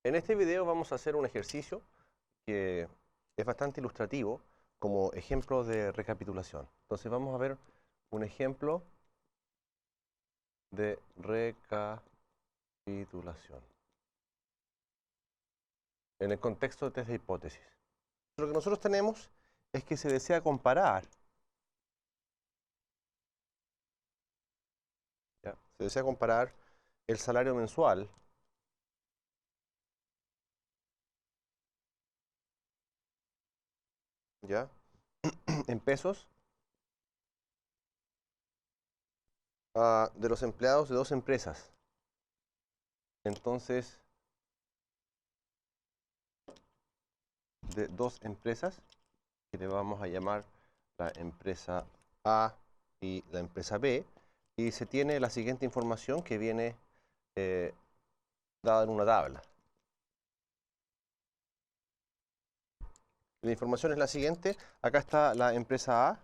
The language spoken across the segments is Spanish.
En este video vamos a hacer un ejercicio que es bastante ilustrativo como ejemplo de recapitulación. Entonces vamos a ver un ejemplo de recapitulación en el contexto de test de hipótesis. Lo que nosotros tenemos es que se desea comparar, ¿ya? Se desea comparar el salario mensual ¿ya? En pesos de los empleados de dos empresas. Entonces, de dos empresas, que le vamos a llamar la empresa A y la empresa B, y se tiene la siguiente información que viene dada en una tabla. La información es la siguiente. Acá está la empresa A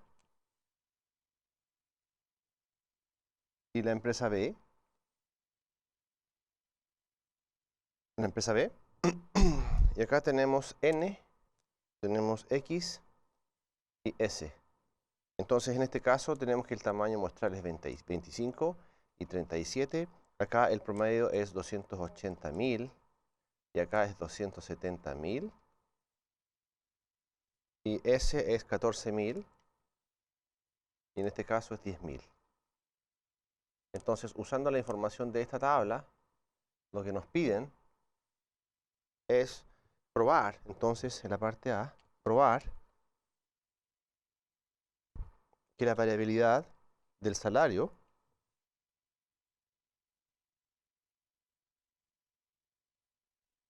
y la empresa B. La empresa B. Y acá tenemos N, tenemos X y S. Entonces, en este caso, tenemos que el tamaño muestral es 25 y 37. Acá el promedio es 280.000 y acá es 270.000. Y S es 14.000 y en este caso es 10.000. Entonces, usando la información de esta tabla, lo que nos piden es probar, entonces, en la parte A, probar que la variabilidad del salario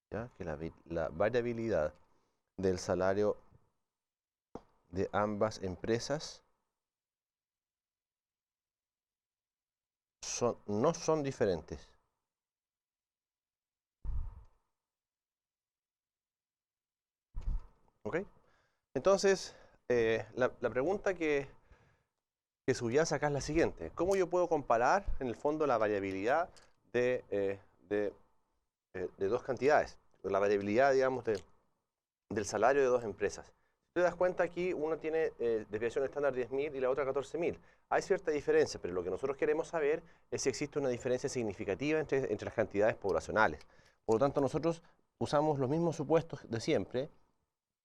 ¿ya? Que la variabilidad del salario de ambas empresas no son diferentes. ¿Ok? Entonces, la pregunta que subyace acá es la siguiente. ¿Cómo yo puedo comparar, en el fondo, la variabilidad de dos cantidades? La variabilidad, digamos, del salario de dos empresas. Si te das cuenta, aquí uno tiene desviación estándar 10.000 y la otra 14.000. Hay cierta diferencia, pero lo que nosotros queremos saber es si existe una diferencia significativa entre las cantidades poblacionales. Por lo tanto, nosotros usamos los mismos supuestos de siempre.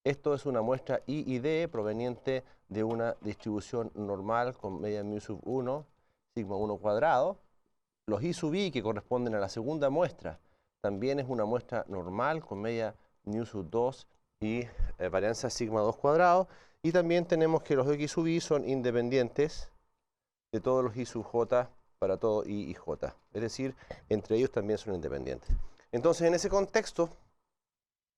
Esto es una muestra I y D proveniente de una distribución normal con media mu sub 1, sigma 1 cuadrado. Los I sub I, que corresponden a la segunda muestra, también es una muestra normal con media mu sub 2 y varianza sigma 2 cuadrado. Y también tenemos que los X sub I son independientes de todos los I sub J para todo I y J. Es decir, entre ellos también son independientes. Entonces, en ese contexto,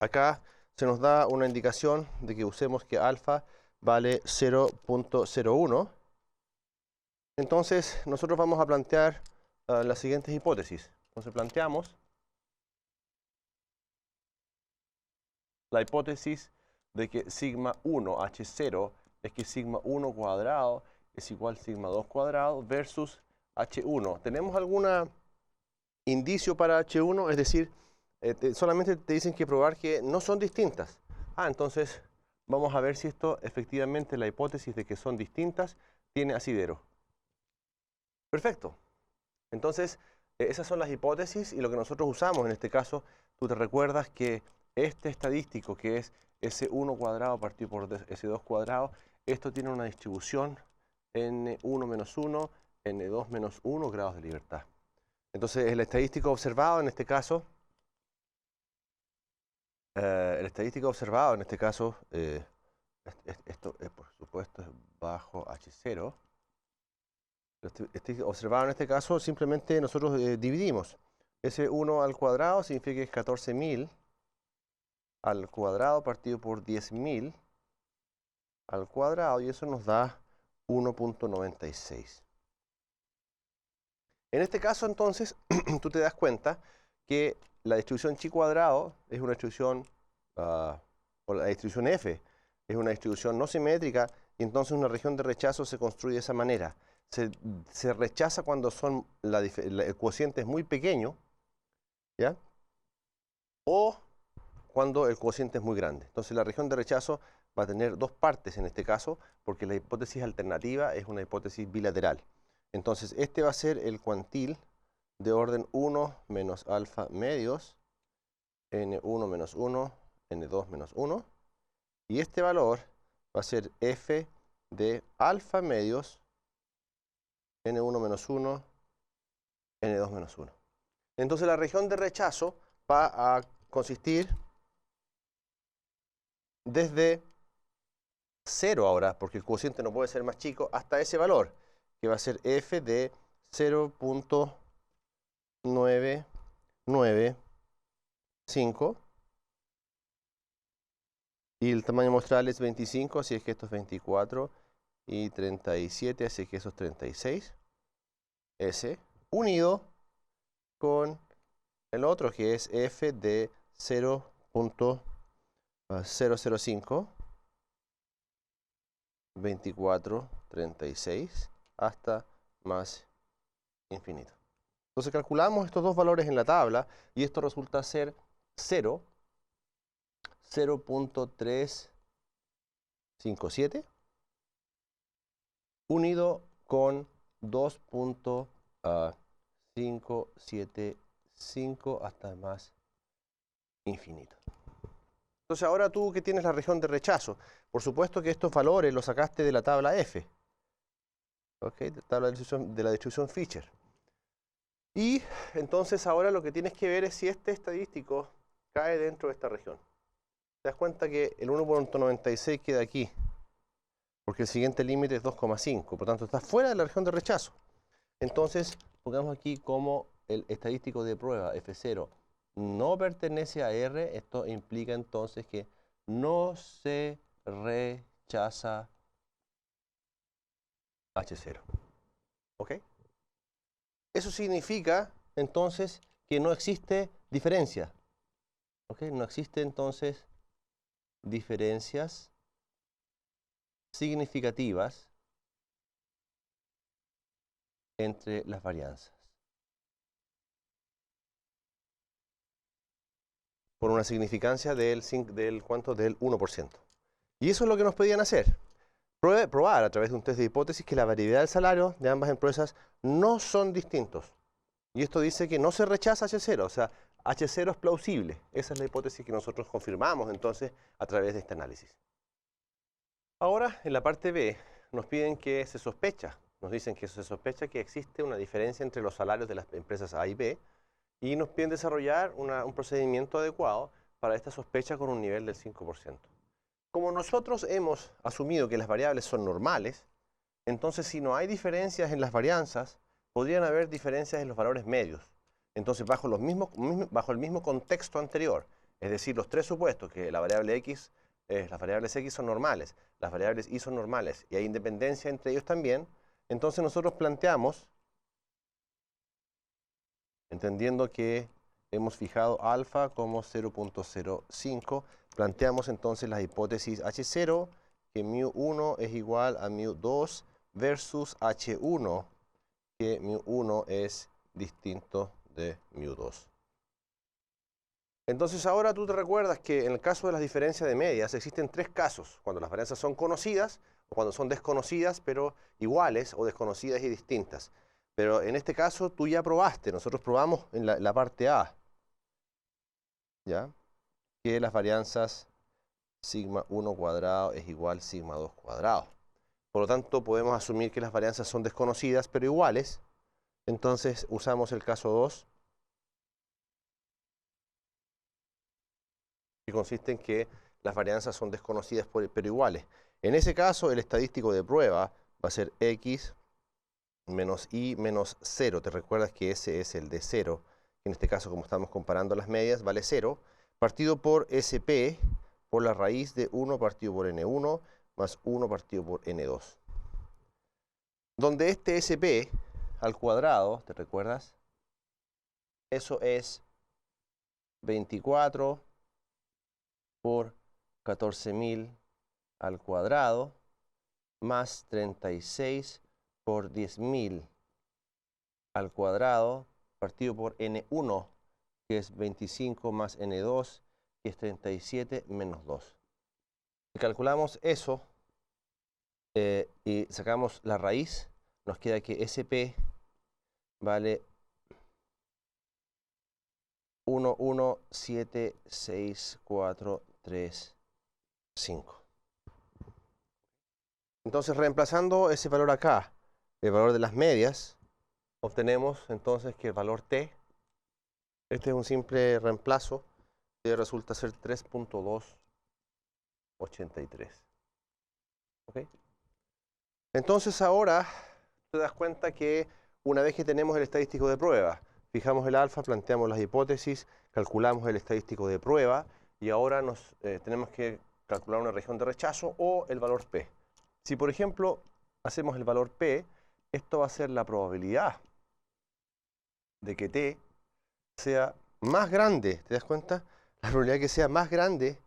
acá se nos da una indicación de que usemos que alfa vale 0.01. Entonces, nosotros vamos a plantear las siguientes hipótesis. Entonces, planteamos la hipótesis de que sigma 1 H0 es que sigma 1 cuadrado es igual a sigma 2 cuadrado versus H1. ¿Tenemos algún indicio para H1? Es decir, solamente te dicen que probar que no son distintas. Entonces vamos a ver si esto efectivamente, la hipótesis de que son distintas, tiene asidero. Perfecto. Entonces, esas son las hipótesis y lo que nosotros usamos en este caso. Tú te recuerdas que este estadístico, que es S1 cuadrado partido por S2 cuadrado, esto tiene una distribución N1 menos 1, N2 menos 1 grados de libertad. Entonces, el estadístico observado en este caso, esto por supuesto es bajo H0. Observado en este caso, simplemente nosotros dividimos. S1 al cuadrado significa que es 14.000 al cuadrado partido por 10.000 al cuadrado, y eso nos da 1.96. En este caso, entonces, tú te das cuenta que la distribución chi cuadrado es una distribución, o la distribución f, es una distribución no simétrica, y entonces una región de rechazo se construye de esa manera. Se rechaza cuando el cociente es muy pequeño, ¿ya? o cuando el cociente es muy grande. Entonces la región de rechazo va a tener dos partes en este caso, porque la hipótesis alternativa es una hipótesis bilateral. Entonces este va a ser el cuantil de orden 1 menos alfa medios, n1 menos 1, n2 menos 1, y este valor va a ser f de alfa medios, n1 menos 1, n2 menos 1. Entonces la región de rechazo va a consistir desde 0 ahora, porque el cociente no puede ser más chico, hasta ese valor, que va a ser f de 0.995, y el tamaño muestral es 25, así es que esto es 24, y 37, así que eso es 36, S, unido con el otro, que es f de 0.005, 24, 36, hasta más infinito. Entonces calculamos estos dos valores en la tabla y esto resulta ser 0, 0.357, unido con 2.575 hasta más infinito. Entonces ahora tú que tienes la región de rechazo, por supuesto que estos valores los sacaste de la tabla F, ¿ok? De la tabla de la distribución Fisher. Y entonces ahora lo que tienes que ver es si este estadístico cae dentro de esta región. Te das cuenta que el 1/96 queda aquí, porque el siguiente límite es 2,5, por tanto está fuera de la región de rechazo. Entonces pongamos aquí como el estadístico de prueba F0 no pertenece a R, esto implica entonces que no se rechaza H0. ¿Ok? Eso significa entonces que no existe diferencia. ¿Ok? No existe entonces diferencias significativas entre las varianzas. Por una significancia ¿cuánto? Del 1%. Y eso es lo que nos pedían hacer. Probar a través de un test de hipótesis que la variabilidad del salario de ambas empresas no son distintos. Y esto dice que no se rechaza H0, o sea, H0 es plausible. Esa es la hipótesis que nosotros confirmamos entonces a través de este análisis. Ahora, en la parte B, nos piden que se sospecha. Nos dicen que se sospecha que existe una diferencia entre los salarios de las empresas A y B y nos piden desarrollar un procedimiento adecuado para esta sospecha con un nivel del 5%. Como nosotros hemos asumido que las variables son normales, entonces si no hay diferencias en las varianzas, podrían haber diferencias en los valores medios. Entonces bajo el mismo contexto anterior, es decir, los tres supuestos, que la variable X, las variables X son normales, las variables Y son normales y hay independencia entre ellos también, entonces nosotros planteamos, entendiendo que hemos fijado alfa como 0.05, planteamos entonces la hipótesis H0, que μ1 es igual a μ2 versus H1, que μ1 es distinto de μ2. Entonces ahora tú te recuerdas que en el caso de las diferencias de medias existen tres casos, cuando las varianzas son conocidas o cuando son desconocidas pero iguales o desconocidas y distintas. Pero en este caso tú ya probaste, nosotros probamos en la parte A, ¿ya? Que las varianzas sigma 1 cuadrado es igual a sigma 2 cuadrado. Por lo tanto podemos asumir que las varianzas son desconocidas pero iguales. Entonces usamos el caso 2, que consiste en que las varianzas son desconocidas pero iguales. En ese caso, el estadístico de prueba va a ser x menos y menos 0. Te recuerdas que ese es el de 0. En este caso, como estamos comparando las medias, vale 0. Partido por SP por la raíz de 1 partido por N1 más 1 partido por N2. Donde este SP al cuadrado, ¿te recuerdas? Eso es 24 por 14.000 al cuadrado más 36 por 10.000 al cuadrado partido por N1 que es 25 más N2, que es 37 menos 2. Si calculamos eso y sacamos la raíz, nos queda que SP vale 1,17643,5. Entonces, reemplazando ese valor acá, el valor de las medias, obtenemos entonces que el valor T, este es un simple reemplazo, que resulta ser 3.283. ¿Ok? Entonces ahora te das cuenta que una vez que tenemos el estadístico de prueba, fijamos el alfa, planteamos las hipótesis, calculamos el estadístico de prueba y ahora tenemos que calcular una región de rechazo o el valor P. Si por ejemplo hacemos el valor P, esto va a ser la probabilidad de que T sea más grande, ¿te das cuenta? La probabilidad que sea más grande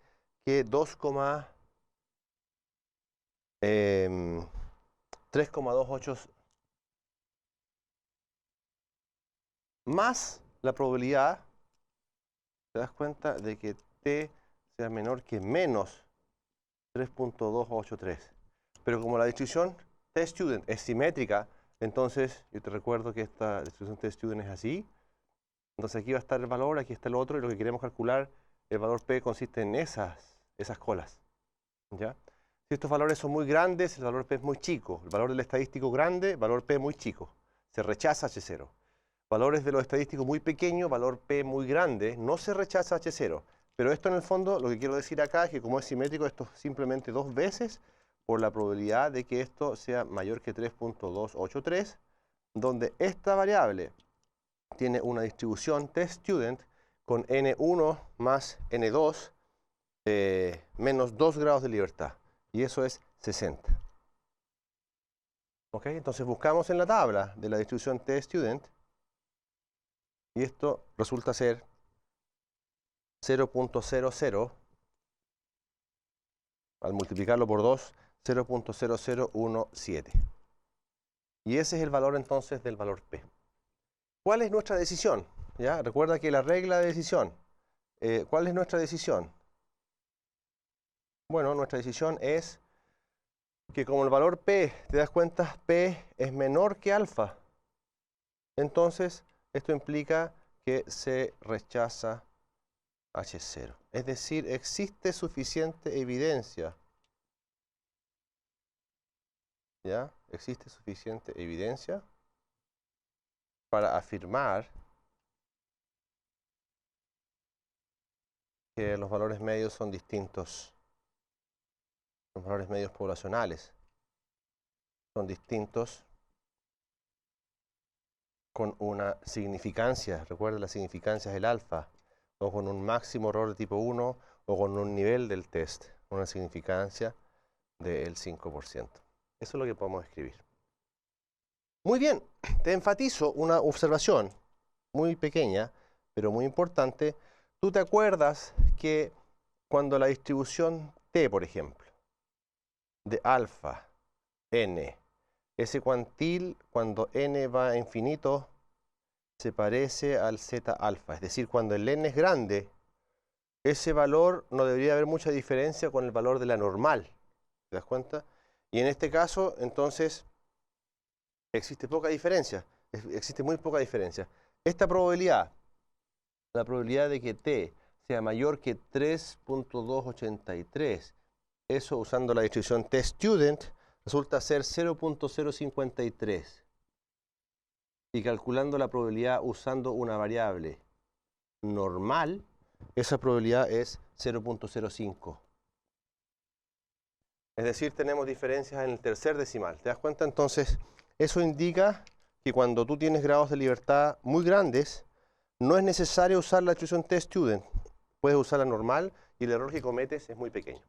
que 3,28 más la probabilidad, ¿te das cuenta? De que T sea menor que menos 3.283. Pero como la distribución T-Student es simétrica, entonces yo te recuerdo que esta distribución T-Student es así. Entonces aquí va a estar el valor, aquí está el otro, y lo que queremos calcular, el valor P consiste en esas colas. ¿Ya? Si estos valores son muy grandes, el valor P es muy chico. El valor del estadístico grande, valor P muy chico. Se rechaza H0. Valores de los estadísticos muy pequeños, valor P muy grande, no se rechaza H0. Pero esto en el fondo, lo que quiero decir acá es que como es simétrico, esto es simplemente 2 veces por la probabilidad de que esto sea mayor que 3.283, donde esta variable tiene una distribución T-Student con N1 más N2 menos 2 grados de libertad. Y eso es 60. ¿Ok? Entonces buscamos en la tabla de la distribución T-Student y esto resulta ser 0.00, al multiplicarlo por 2, 0.0017. Y ese es el valor entonces del valor P. ¿Cuál es nuestra decisión? ¿Ya? Recuerda que la regla de decisión, ¿cuál es nuestra decisión? Bueno, nuestra decisión es que como el valor P, te das cuenta, P es menor que alfa. Entonces, esto implica que se rechaza H0. Es decir, existe suficiente evidencia. ¿Ya? Existe suficiente evidencia para afirmar que los valores medios son distintos. Los valores medios poblacionales son distintos con una significancia, recuerda la significancia es el alfa, o con un máximo error de tipo 1 o con un nivel del test, una significancia del 5%. Eso es lo que podemos escribir. Muy bien, te enfatizo una observación muy pequeña, pero muy importante. Tú te acuerdas que cuando la distribución T, por ejemplo, de alfa, n, ese cuantil, cuando n va a infinito, se parece al z alfa. Es decir, cuando el n es grande, ese valor no debería haber mucha diferencia con el valor de la normal. ¿Te das cuenta? Y en este caso, entonces, existe poca diferencia. Existe muy poca diferencia. Esta probabilidad, la probabilidad de que t sea mayor que 3.283, eso usando la distribución T-Student, resulta ser 0.053. Y calculando la probabilidad usando una variable normal, esa probabilidad es 0.05. Es decir, tenemos diferencias en el tercer decimal. ¿Te das cuenta? Entonces, eso indica que cuando tú tienes grados de libertad muy grandes, no es necesario usar la distribución T-Student. Puedes usar la normal y el error que cometes es muy pequeño.